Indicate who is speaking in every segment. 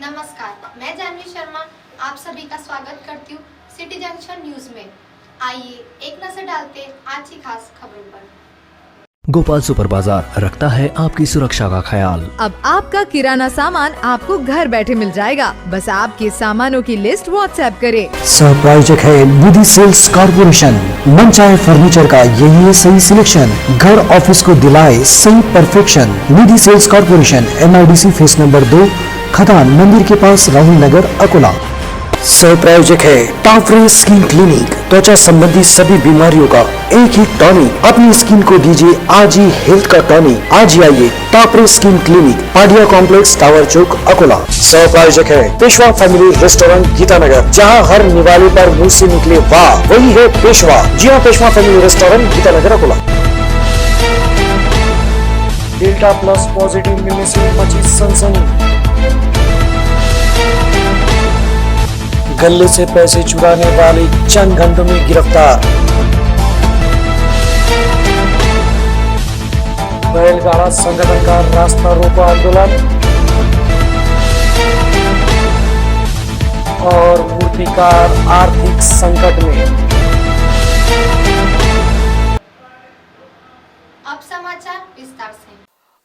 Speaker 1: नमस्कार, मैं जानवी शर्मा आप सभी का स्वागत करती हूँ सिटी जंक्शन न्यूज में। आइए एक नजर डालते हैं आज की खास खबरों पर।
Speaker 2: गोपाल सुपर बाजार रखता है आपकी सुरक्षा का ख्याल।
Speaker 3: अब आपका किराना सामान आपको घर बैठे मिल जाएगा। बस आपके सामानों की लिस्ट व्हाट्सएप करें।
Speaker 4: सहप्रायोजक है निधि सेल्स कॉर्पोरेशन। मन चाहे फर्नीचर का यही है सही सिलेक्शन। घर ऑफिस को दिलाए सही perfection. Nidhi sales corporation, MIDC phase number 2, खदान मंदिर के पास, राहुल नगर, अकोला। सहप्रायोजक है टाफरे स्किन क्लिनिक। त्वचा संबंधी सभी बीमारियों का एक ही टॉनिक। अपनी स्किन को दीजिए आज ही हेल्थ का टॉनिक। आज ही आइए टाफरे skin clinic, Padia complex, tower चौक, अकोला। सहप्रायोजक है पेशवा फैमिली रेस्टोरेंट, गीतानगर। जहां हर निवाले पर मुंह से निकले वाह, वही है पेशवा। जी हाँ, Peshwa family restaurant, Geeta Nagar, Akola. Delta plus positive मिलने से मची सनसनी। गले से पैसे चुराने वाले चंद घंटों में गिरफ्तार। बैलगाड़ा संगठन का रास्ता रोको आंदोलन और मूर्तिकार आर्थिक संकट में।
Speaker 1: अब समाचार विस्तार से।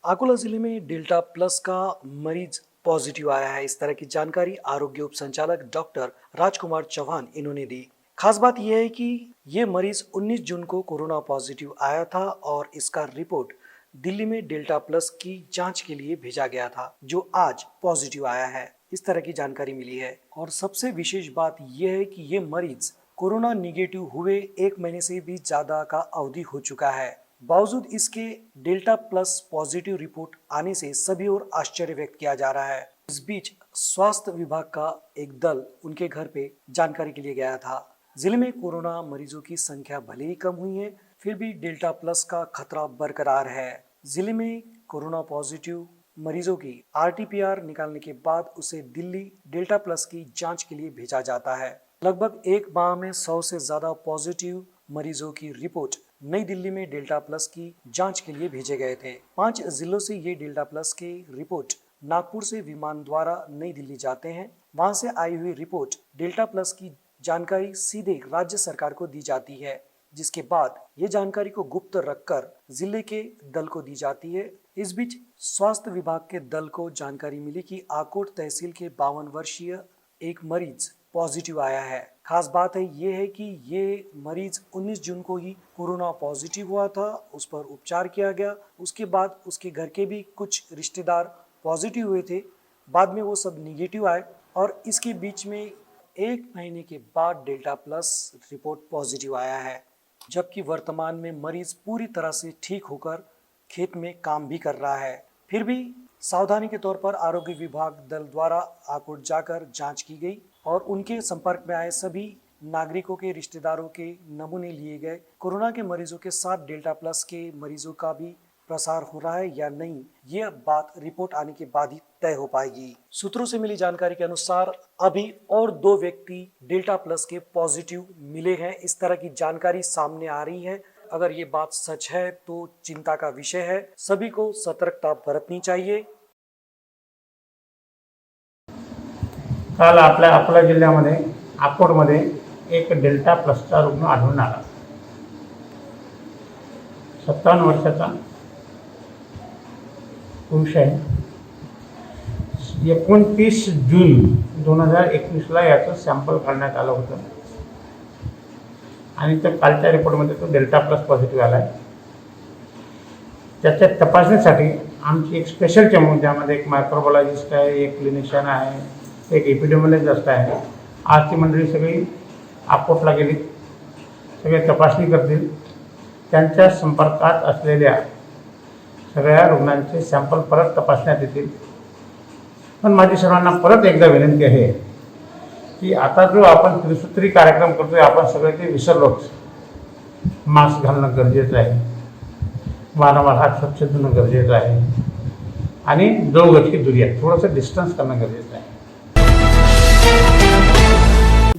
Speaker 4: अकोला जिले में डेल्टा प्लस का मरीज पॉजिटिव आया है। इस तरह की जानकारी आरोग्य उप संचालक डॉक्टर राजकुमार चौहान इन्होंने दी। खास बात यह है कि ये मरीज 19 जून को कोरोना पॉजिटिव आया था और इसका रिपोर्ट दिल्ली में डेल्टा प्लस की जांच के लिए भेजा गया था, जो आज पॉजिटिव आया है। इस तरह की जानकारी मिली है। और सबसे विशेष बात यह है कि ये मरीज कोरोना निगेटिव हुए 1 महीने से भी ज्यादा का अवधि हो चुका है। बावजूद इसके डेल्टा प्लस पॉजिटिव रिपोर्ट आने से सभी और आश्चर्य व्यक्त किया जा रहा है। इस बीच स्वास्थ्य विभाग का एक दल उनके घर पे जानकारी के लिए गया था। जिले में कोरोना मरीजों की संख्या भले ही कम हुई है, फिर भी डेल्टा प्लस का खतरा बरकरार है। जिले में कोरोना पॉजिटिव मरीजों की RT-PCR निकालने के बाद उसे दिल्ली डेल्टा प्लस की जांच के लिए भेजा जाता है। लगभग 1 माह में 100 से ज्यादा पॉजिटिव मरीजों की रिपोर्ट नई दिल्ली में डेल्टा प्लस की जांच के लिए भेजे गए थे। 5 जिलों से ये डेल्टा प्लस के रिपोर्ट नागपुर से विमान द्वारा नई दिल्ली जाते हैं। वहां से आई हुई रिपोर्ट डेल्टा प्लस की जानकारी सीधे राज्य सरकार को दी जाती है, जिसके बाद ये जानकारी को गुप्त रखकर जिले के दल को दी जाती है। इस बीच स्वास्थ्य विभाग के दल को जानकारी मिली कि आकोट तहसील के 52 वर्षीय एक मरीज पॉजिटिव आया है। खास बात है ये है कि ये मरीज 19 जून को ही कोरोना पॉजिटिव हुआ था, उस पर उपचार किया गया। उसके बाद उसके घर के भी कुछ रिश्तेदार पॉजिटिव हुए थे, बाद में वो सब निगेटिव आए और इसके बीच में 1 महीने के बाद डेल्टा प्लस रिपोर्ट पॉजिटिव आया है। जबकि वर्तमान में मरीज पूरी तरह से ठीक होकर खेत में काम भी कर रहा है। फिर भी सावधानी के तौर पर आरोग्य विभाग दल द्वारा आकोट जाकर जांच की गई और उनके संपर्क में आए सभी नागरिकों के रिश्तेदारों के नमूने लिए गए। कोरोना के मरीजों के साथ डेल्टा प्लस के मरीजों का भी प्रसार हो रहा है या नहीं, ये बात रिपोर्ट आने के बाद ही तय हो पाएगी। सूत्रों से मिली जानकारी के अनुसार अभी और 2 व्यक्ति डेल्टा प्लस के पॉजिटिव मिले हैं। इस तरह की जानकारी सामने आ रही है। अगर ये बात सच है तो चिंता का विषय है। सभी को सतर्कता बरतनी चाहिए।
Speaker 5: काल आपल्या अकोला जिल्ह्यामध्ये अकोटमध्ये एक डेल्टा प्लसचा रुग्ण आढळून आला। 57 वर्षाचा पुरुष आहे। 29 जून 2021ला याचं सॅम्पल काढण्यात आलं होतं आणि तर कालच्या रिपोर्टमध्ये तो डेल्टा प्लस पॉझिटिव्ह आला आहे। त्याच्या तपासणीसाठी आमची एक स्पेशल टीम, ज्यामध्ये एक मायक्रोबायोलॉजिस्ट आहे, एक क्लिनिशियन आहे, एक एपिडेमियोलॉजिस्ट आहे। आज ती मंडळी सगळी अकोटला गेली, सगळे तपासणी करतील। त्यांच्या संपर्कात असलेल्या सगळ्या रुग्णांचे सॅम्पल परत तपासण्यात येतील। पण माझी सर्वांना परत एकदा विनंती आहे की आता जो आपण त्रिसूत्री कार्यक्रम करतोय, आपण सगळे ते विसरलोच। मास्क घालणं गरजेचं आहे, वारंवार हात स्वच्छ धुणं गरजेचं आहे आणि 2 गज की दूरी आहे, थोडंसं डिस्टन्स करणं गरजेचं आहे।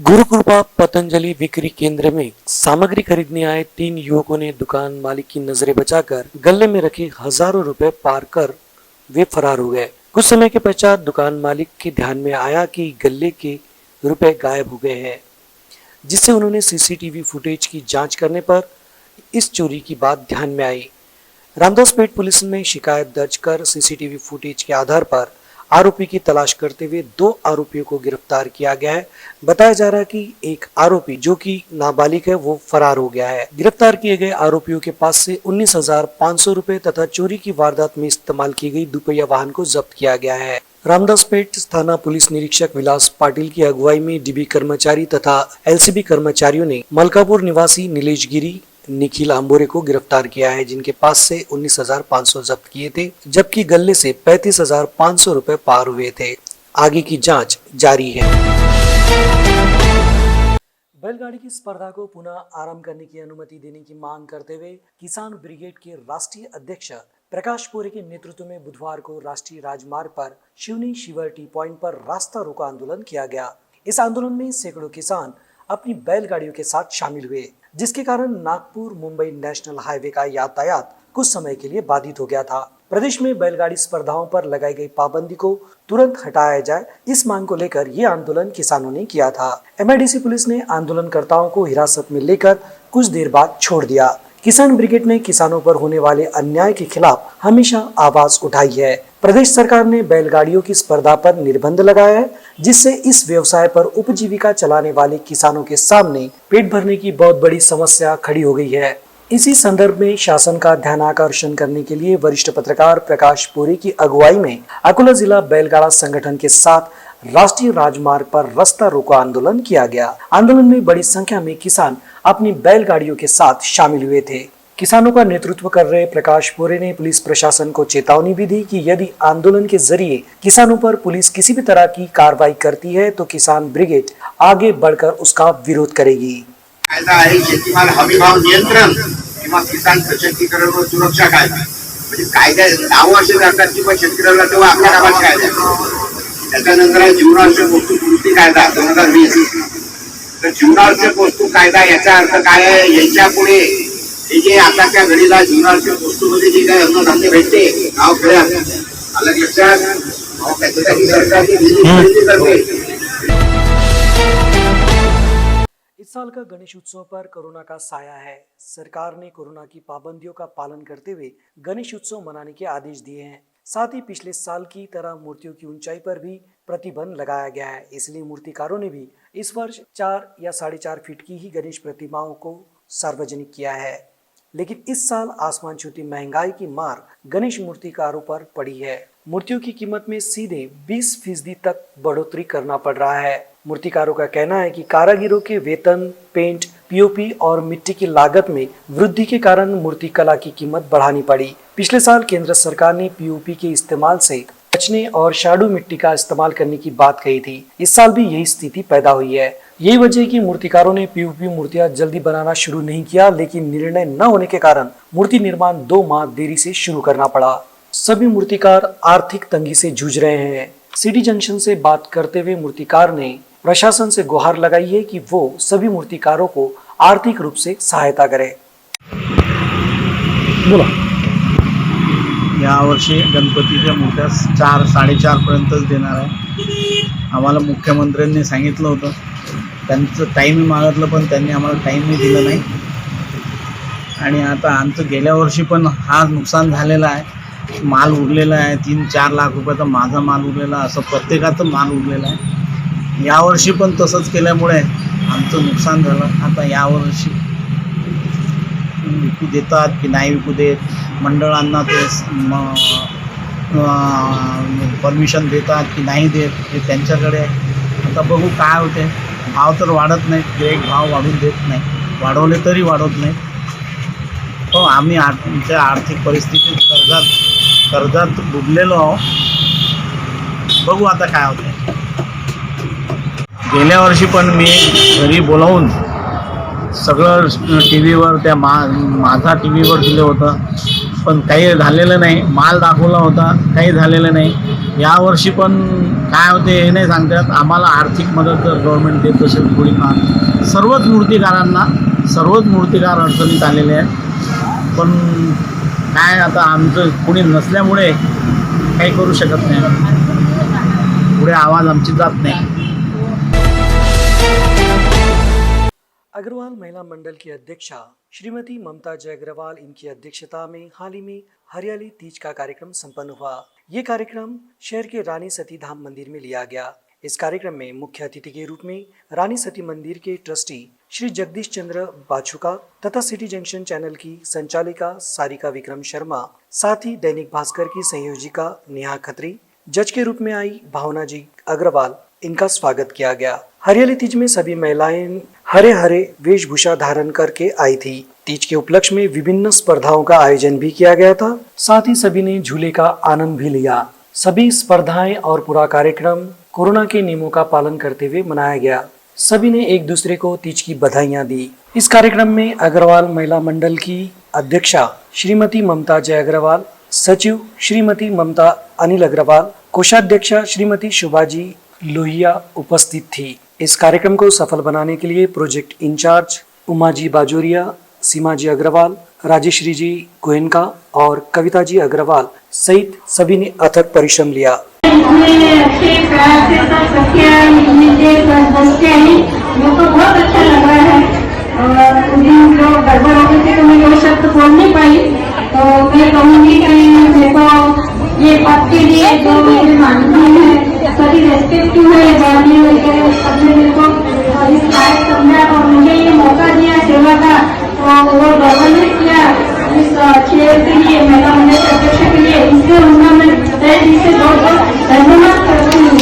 Speaker 4: गुरुकृपा पतंजलि बिक्री केंद्र में सामग्री खरीदने आए 3 युवकों ने दुकान मालिक की नजरें बचाकर गले में रखे हजारों रुपए पार कर वे फरार हो गए। कुछ समय के पश्चात दुकान मालिक के ध्यान में आया कि गले के रुपए गायब हो गए हैं, जिससे उन्होंने सीसीटीवी फुटेज की जांच करने पर इस चोरी की बात ध्यान में आई। रामदासपेट पुलिस में शिकायत दर्ज कर सीसीटीवी फुटेज के आधार पर आरोपी की तलाश करते हुए 2 आरोपियों को गिरफ्तार किया गया है। बताया जा रहा है कि एक आरोपी जो कि नाबालिग है वो फरार हो गया है। गिरफ्तार किए गए आरोपियों के पास से 19,500 रुपए तथा चोरी की वारदात में इस्तेमाल की गई दुपहिया वाहन को जब्त किया गया है। रामदासपेट थाना पुलिस निरीक्षक विलास पाटिल की अगुवाई में डीबी कर्मचारी तथा एलसीबी कर्मचारियों ने मलकापुर निवासी नीलेश गिरी, निखिल आंबोरे को गिरफ्तार किया है, जिनके पास से 19,500 जब्त किए थे, जबकि गले से 35,500 रुपए पार हुए थे। आगे की जांच जारी है। बैलगाड़ी की स्पर्धा को पुनः आरंभ करने की अनुमति देने की मांग करते हुए किसान ब्रिगेड के राष्ट्रीय अध्यक्ष प्रकाश पोरे के नेतृत्व में बुधवार को राष्ट्रीय राजमार्ग पर शिवनी शिवर टी पॉइंट पर रास्ता रोको आंदोलन किया गया। इस आंदोलन में सैकड़ों किसान अपनी बैलगाड़ियों के साथ शामिल हुए, जिसके कारण नागपुर मुंबई नेशनल हाईवे का यातायात कुछ समय के लिए बाधित हो गया था। प्रदेश में बैलगाड़ी स्पर्धाओं पर लगाई गई पाबंदी को तुरंत हटाया जाए, इस मांग को लेकर ये आंदोलन किसानों ने किया था। एमआईडीसी पुलिस ने आंदोलनकर्ताओं को हिरासत में लेकर कुछ देर बाद छोड़ दिया। किसान ब्रिगेड ने किसानों पर होने वाले अन्याय के खिलाफ हमेशा आवाज उठाई है। प्रदेश सरकार ने बैलगाड़ियों की स्पर्धा पर निर्बंध लगाया है, जिससे इस व्यवसाय पर उपजीविका चलाने वाले किसानों के सामने पेट भरने की बहुत बड़ी समस्या खड़ी हो गई है। इसी संदर्भ में शासन का ध्यानाकर्षण करने के लिए वरिष्ठ पत्रकार प्रकाश पोरे की अगुवाई में अकोला जिला बैलगाड़ा संगठन के साथ राष्ट्रीय राजमार्ग पर रास्ता रोको आंदोलन किया गया। आंदोलन में बड़ी संख्या में किसान अपनी बैलगाड़ियों के साथ शामिल हुए थे। किसानों का नेतृत्व कर रहे प्रकाश पोरे ने पुलिस प्रशासन को चेतावनी भी दी कि यदि आंदोलन के जरिए किसानों पर पुलिस किसी भी तरह की कार्रवाई करती है तो किसान ब्रिगेड आगे बढ़कर उसका विरोध करेगी।
Speaker 6: कायदा आहे शेतीमाल हमीभाव नियंत्रण किंवा किसान सशक्तीकरण व सुरक्षा कायदा, म्हणजे कायदा 10 वर्ष जातात किंवा शेतकऱ्याला तेव्हा आपल्या गावात कायदा, त्याच्यानंतर आहे जीवनावश्यक वस्तू पूर्ती कायदा 2020। तर जीवनावश्यक वस्तू कायदा याचा अर्थ काय आहे, याच्या पुढे हे जे आताच्या घडीला जीवनावश्यक वस्तूमध्ये जे काही अन्नधान्य भेटते गावखेड्यात, अलग लक्षात त्याच्यासाठी सरकारची खरेदी करते।
Speaker 4: इस साल का गणेश उत्सव पर कोरोना का साया है। सरकार ने कोरोना की पाबंदियों का पालन करते हुए गणेश उत्सव मनाने के आदेश दिए हैं। साथ ही पिछले साल की तरह मूर्तियों की ऊंचाई पर भी प्रतिबंध लगाया गया है। इसलिए मूर्तिकारों ने भी इस वर्ष 4 या 4.5 फीट की ही गणेश प्रतिमाओं को सार्वजनिक किया है। लेकिन इस साल आसमान छूती महंगाई की मार गणेश मूर्तिकारों पर पड़ी है। मूर्तियों की कीमत में सीधे 20% तक बढ़ोतरी करना पड़ रहा है। मूर्तिकारों का कहना है कि कारीगरों के वेतन, पेंट, पीओपी और मिट्टी की लागत में वृद्धि के कारण मूर्तिकला की कीमत बढ़ानी पड़ी। पिछले साल केंद्र सरकार ने पीओपी के इस्तेमाल से बचने और शाडू मिट्टी का इस्तेमाल करने की बात कही थी। इस साल भी यही स्थिति पैदा हुई है। यही वजह है कि मूर्तिकारों ने पीओपी मूर्तियां जल्दी बनाना शुरू नहीं किया, लेकिन निर्णय न होने के कारण मूर्ति निर्माण 2 माह देरी से शुरू करना पड़ा। सभी मूर्तिकार आर्थिक तंगी से जूझ रहे हैं। सिटी जंक्शन से बात करते हुए मूर्तिकार ने प्रशासन से गुहार लगाई है कि वो सभी मूर्तिकारों को आर्थिक रूप से सहायता करे। बोला
Speaker 7: यावर्षी गणपतीच्या मूर्त्या 4-4.5 पर्यंतच देणार आहे। आम्हाला मुख्यमंत्र्यांनी सांगितलं होतं, त्यांचं टाईम मागितलं पण त्यांनी आम्हाला टाईमही दिलं नाही। आणि आता आमचं गेल्या वर्षी पण हा नुकसान झालेला आहे। माल उरलेला आहे 3-4 लाख रुपयाचा माझा माल उरलेला, असं प्रत्येकाचं माल उरलेला आहे। यावर्षी पण तसंच केल्यामुळे आमचं नुकसान झालं। आता यावर्षी विकू देतात की नाही विकू देत, मंडळांना ते परमिशन देतात की नाही देत हे त्यांच्याकडे आहे। आता बघू काय होते। भाव तर वाढत नाहीत, गिऱ्हाईक भाव वाढून देत नाही, वाढवले तरी वाढवत नाहीत। हो, आम्ही आमच्या आर्थिक परिस्थितीत कर्जात बुडलेलो आहोत। बघू आता काय होते। गेल्या वर्षी पण मी घरी बोलावून सगळं टी व्हीवर त्या माझा टी व्हीवर दिलं होतं, पण काही झालेलं नाही। माल दाखवला होता, काही झालेलं नाही। यावर्षी पण काय होते हे नाही सांगतात। आम्हाला आर्थिक मदत जर गव्हर्नमेंट देत असेल थोडीफार, सर्वच मूर्तिकार अडचणीत आलेले आहेत। पण काय आता आमचं कोणी नसल्यामुळे काही करू शकत नाही आम्ही. पुढे आवाज आमची जात नाही.
Speaker 4: अग्रवाल महिला मंडल की अध्यक्षा श्रीमती ममता जय अग्रवाल इनकी अध्यक्षता में हाल ही में हरियाली तीज का कार्यक्रम संपन्न हुआ। ये कार्यक्रम शहर के रानी सती धाम मंदिर में लिया गया। इस कार्यक्रम में मुख्य अतिथि के रूप में रानी सती मंदिर के ट्रस्टी श्री जगदीश चंद्र बाछुका तथा सिटी जंक्शन चैनल की संचालिका सारिका विक्रम शर्मा, साथ ही दैनिक भास्कर की संयोजिका नेहा खत्री, जज के रूप में आई भावना जी अग्रवाल, इनका स्वागत किया गया। हरियाली तीज में सभी महिलाएं हरे हरे वेशभूषा धारण करके आई थी। तीज के उपलक्ष्य में विभिन्न स्पर्धाओं का आयोजन भी किया गया था। साथ ही सभी ने झूले का आनंद भी लिया। सभी स्पर्धाएं और पूरा कार्यक्रम कोरोना के नियमों का पालन करते हुए मनाया गया। सभी ने एक दूसरे को तीज की बधाइयां दी। इस कार्यक्रम में अग्रवाल महिला मंडल की अध्यक्षा श्रीमती ममता जय अग्रवाल, सचिव श्रीमती ममता अनिल अग्रवाल, कोषाध्यक्षा श्रीमती शुभाजी लोहिया उपस्थित थी। इस कार्यक्रम को सफल बनाने के लिए प्रोजेक्ट इंचार्ज उमाजी बाजोरिया, सीमाजी अग्रवाल, राजेश्री जी गोयनका और कविता जी अग्रवाल सहित सभी ने अथक परिश्रम लिया।
Speaker 8: अच्छे प्यार से सब सबके मेरे को बहुत अच्छा लग रहा है। और उन्हें जो गड़बड़ हो गई थी तो मैं वो शब्द बोल नहीं पाई, तो मैं कहूँगी कि मेरे को ये बात के लिए जो मेरे माननीय है सभी रेस्पेक्टिव है जानी सबने मेरे को इस लायक समझा और मुझे ये मौका दिया सेवा का, तो वो गवर्नेंस किया इस चेयर के लिए, महिला मंडल के अध्यक्ष के लिए, इसलिए उनका मैं तहे दिल से बहुत बहुत धन्यवाद करती हूँ।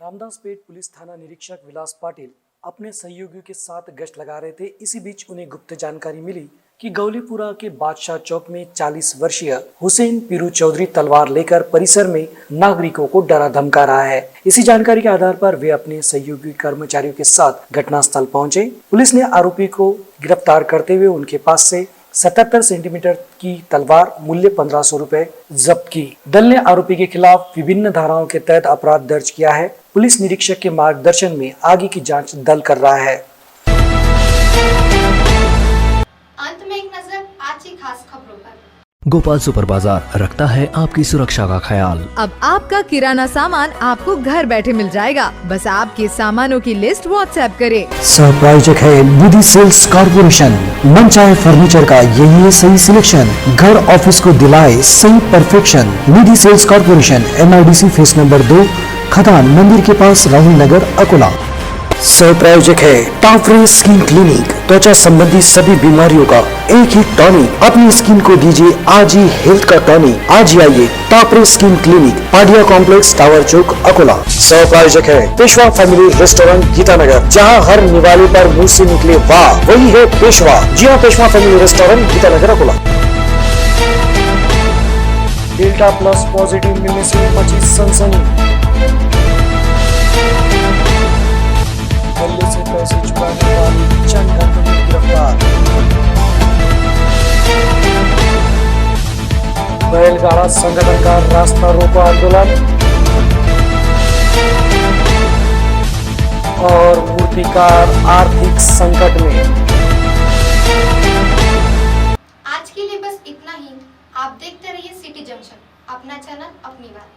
Speaker 4: रामदासपेट पुलिस थाना निरीक्षक विलास पाटिल अपने सहयोगियों के साथ गश्त लगा रहे थे। इसी बीच उन्हें गुप्त जानकारी मिली कि गौलीपुरा के बादशाह चौक में 40 वर्षीय हुसैन पीरू चौधरी तलवार लेकर परिसर में नागरिकों को डरा धमका रहा है। इसी जानकारी के आधार पर वे अपने सहयोगी कर्मचारियों के साथ घटनास्थल पहुंचे। पुलिस ने आरोपी को गिरफ्तार करते हुए उनके पास से 77 सेंटीमीटर की तलवार मूल्य 1500 रुपए जब्त की। दल ने आरोपी के खिलाफ विभिन्न धाराओं के तहत अपराध दर्ज किया है। पुलिस निरीक्षक के मार्गदर्शन में आगे की जांच दल कर रहा है।
Speaker 1: अंत में एक नजर आज की खास खबरों पर।
Speaker 2: गोपाल सुपर बाजार रखता है आपकी सुरक्षा का ख्याल।
Speaker 3: अब आपका किराना सामान आपको घर बैठे मिल जाएगा। बस आपके सामानों की लिस्ट व्हाट्सएप करें।
Speaker 4: सहप्रायोजक है निधि सेल्स कॉर्पोरेशन। मनचाहे फर्नीचर का यही है सही सिलेक्शन। घर ऑफिस को दिलाए सही perfection. Nidhi sales corporation, MIDC phase number 2, खदान मंदिर के पास, राहुल नगर, अकोला। सहप्रायोजक है टाफरे स्किन क्लिनिक। त्वचा संबंधी सभी बीमारियों का एक ही टॉनिक। अपनी स्किन को दीजिए आज ही हेल्थ का टॉनिक। आज ही आइए टाफरे skin clinic, Padia complex, tower चौक, अकोला। सहप्रायोजक है पेशवा फैमिली रेस्टोरेंट, गीतानगर। जहां हर निवाले पर मुंह से निकले वाह, वही है पेशवा। जी हाँ, Peshwa family restaurant, Geeta Nagar, Akola. Delta plus positive मिलने से मची सनसनी। गले से पैसे चुराने वाली चंद कंपनी गिरफ्तार। बैलगाड़ा संगठन का रास्ता रोको आंदोलन और मूर्तिकार आर्थिक संकट में।
Speaker 1: आज के लिए बस इतना ही। आप देखते रहिए सिटी जंक्शन, अपना चैनल अपनी बात।